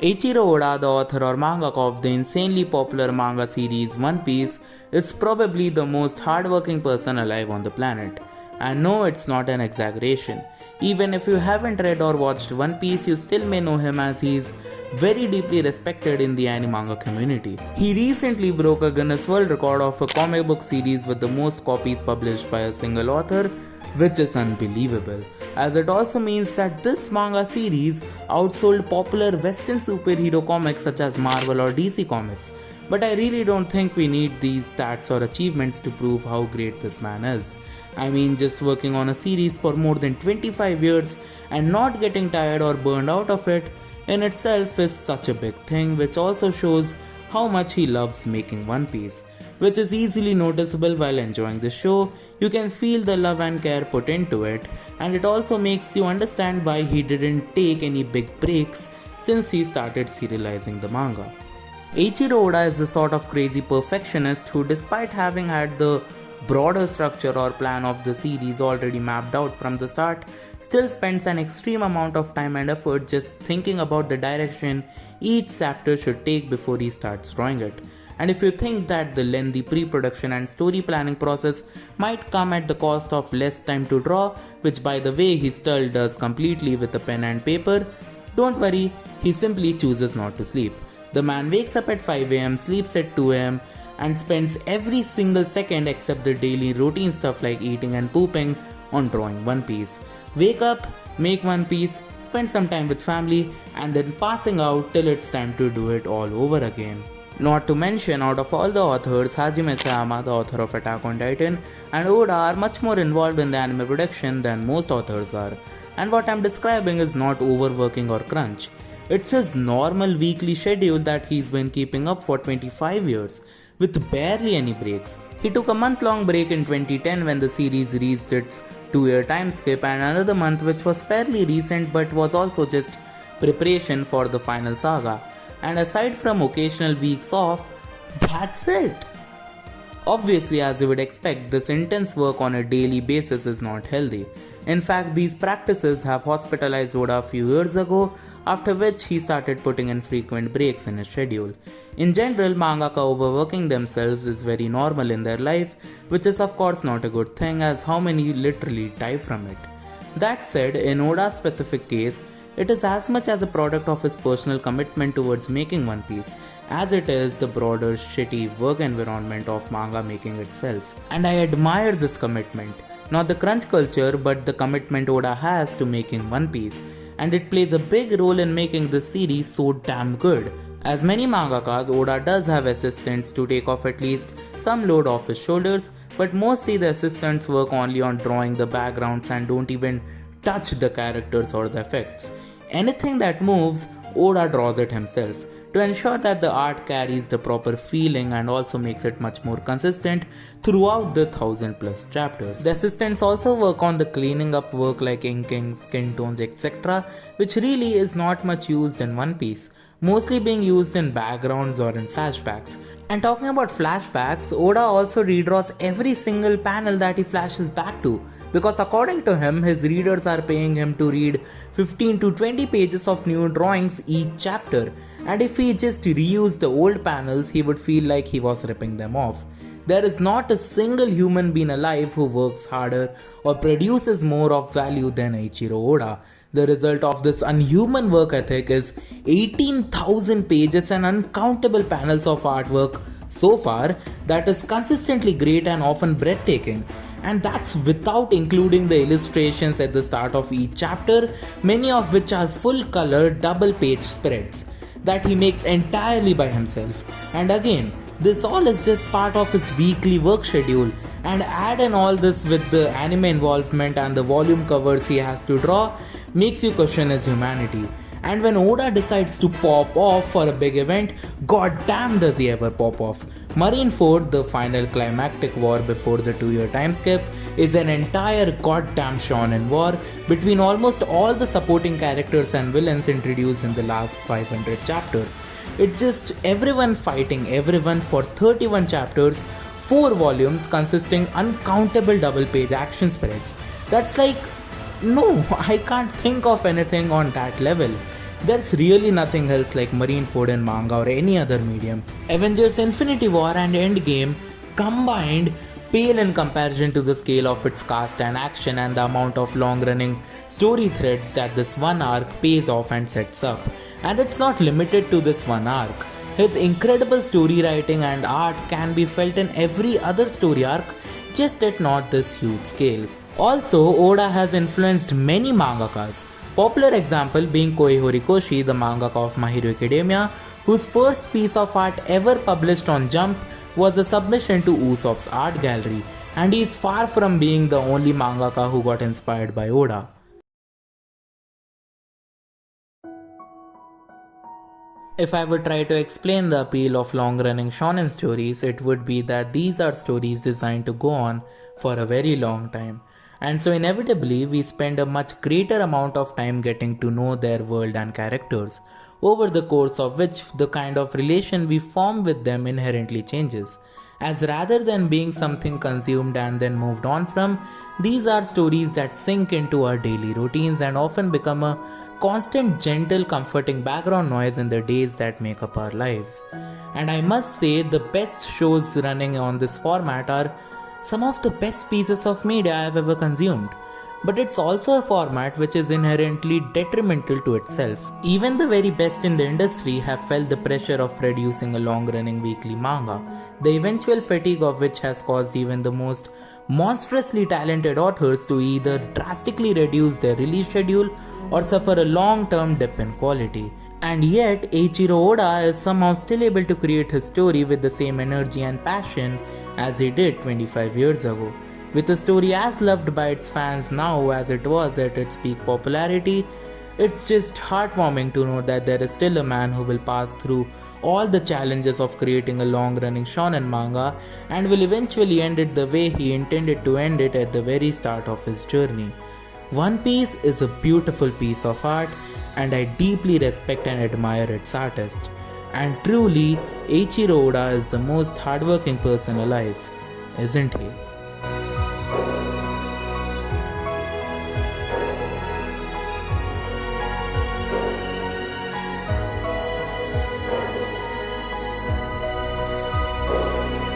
Eiichiro Oda, the author or mangaka of the insanely popular manga series One Piece, is probably the most hardworking person alive on the planet. And no, it's not an exaggeration. Even if you haven't read or watched One Piece, you still may know him as he is very deeply respected in the anime manga community. He recently broke a Guinness World Record of a comic book series with the most copies published by a single author, which is unbelievable, as it also means that this manga series outsold popular Western superhero comics such as Marvel or DC Comics. But I really don't think we need these stats or achievements to prove how great this man is. I mean, just working on a series for more than 25 years and not getting tired or burned out of it in itself is such a big thing, which also shows how much he loves making One Piece, which is easily noticeable while enjoying the show. You can feel the love and care put into it, and it also makes you understand why he didn't take any big breaks since he started serializing the manga. Eiichiro Oda is the sort of crazy perfectionist who, despite having had the broader structure or plan of the series already mapped out from the start, still spends an extreme amount of time and effort just thinking about the direction each chapter should take before he starts drawing it. And if you think that the lengthy pre-production and story planning process might come at the cost of less time to draw, which by the way he still does completely with a pen and paper, don't worry, he simply chooses not to sleep. The man wakes up at 5 am, sleeps at 2 am, and spends every single second except the daily routine stuff like eating and pooping on drawing One Piece. Wake up, make One Piece, spend some time with family, and then passing out till it's time to do it all over again. Not to mention, out of all the authors, Hajime Sayama, the author of Attack on Titan, and Oda are much more involved in the anime production than most authors are. And what I'm describing is not overworking or crunch. It's his normal weekly schedule that he's been keeping up for 25 years, with barely any breaks. He took a month-long break in 2010 when the series reached its 2-year time skip, and another month which was fairly recent but was also just preparation for the final saga. And aside from occasional weeks off, that's it. Obviously, as you would expect, this intense work on a daily basis is not healthy. In fact, these practices have hospitalized Oda a few years ago, after which he started putting in frequent breaks in his schedule. In general, mangaka overworking themselves is very normal in their life, which is of course not a good thing, as how many literally die from it. That said, in Oda's specific case, it is as much as a product of his personal commitment towards making One Piece, as it is the broader shitty work environment of manga making itself. And I admire this commitment. Not the crunch culture, but the commitment Oda has to making One Piece. And it plays a big role in making this series so damn good. As many mangakas, Oda does have assistants to take off at least some load off his shoulders, but mostly the assistants work only on drawing the backgrounds and don't even touch the characters or the effects. Anything that moves, Oda draws it himself, to ensure that the art carries the proper feeling and also makes it much more consistent throughout the 1000+ chapters. The assistants also work on the cleaning up work like inking, skin tones, etc., which really is not much used in One Piece, mostly being used in backgrounds or in flashbacks. And talking about flashbacks, Oda also redraws every single panel that he flashes back to, because according to him, his readers are paying him to read 15 to 20 pages of new drawings each chapter, and if he just reused the old panels, he would feel like he was ripping them off. There is not a single human being alive who works harder or produces more of value than Eiichiro Oda. The result of this unhuman work ethic is 18,000 pages and uncountable panels of artwork so far that is consistently great and often breathtaking. And that's without including the illustrations at the start of each chapter, many of which are full color double page spreads that he makes entirely by himself. And again, this all is just part of his weekly work schedule, and add in all this with the anime involvement and the volume covers he has to draw, makes you question his humanity. And when Oda decides to pop off for a big event, goddamn does he ever pop off. Marineford, the final climactic war before the 2-year time skip, is an entire goddamn shonen war between almost all the supporting characters and villains introduced in the last 500 chapters. It's just everyone fighting everyone for 31 chapters, 4 volumes consisting uncountable double page action spreads. That's like, no, I can't think of anything on that level. There's really nothing else like Marineford in manga or any other medium. Avengers Infinity War and Endgame combined pale in comparison to the scale of its cast and action and the amount of long-running story threads that this one arc pays off and sets up. And it's not limited to this one arc. His incredible story writing and art can be felt in every other story arc, just at not this huge scale. Also, Oda has influenced many mangakas. Popular example being Kohei Horikoshi, the mangaka of My Hero Academia, whose first piece of art ever published on Jump was a submission to Usopp's art gallery, and he is far from being the only mangaka who got inspired by Oda. If I would try to explain the appeal of long-running shonen stories, it would be that these are stories designed to go on for a very long time. And so inevitably, we spend a much greater amount of time getting to know their world and characters, over the course of which the kind of relation we form with them inherently changes. As rather than being something consumed and then moved on from, these are stories that sink into our daily routines and often become a constant, gentle, comforting background noise in the days that make up our lives. And I must say, the best shows running on this format are some of the best pieces of media I have ever consumed. But it's also a format which is inherently detrimental to itself. Even the very best in the industry have felt the pressure of producing a long-running weekly manga, the eventual fatigue of which has caused even the most monstrously talented authors to either drastically reduce their release schedule or suffer a long-term dip in quality. And yet, Eiichiro Oda is somehow still able to create his story with the same energy and passion as he did 25 years ago. With a story as loved by its fans now as it was at its peak popularity, it's just heartwarming to know that there is still a man who will pass through all the challenges of creating a long-running shonen manga and will eventually end it the way he intended to end it at the very start of his journey. One Piece is a beautiful piece of art, and I deeply respect and admire its artist. And truly, Eiichiro Oda is the most hardworking person alive, isn't he?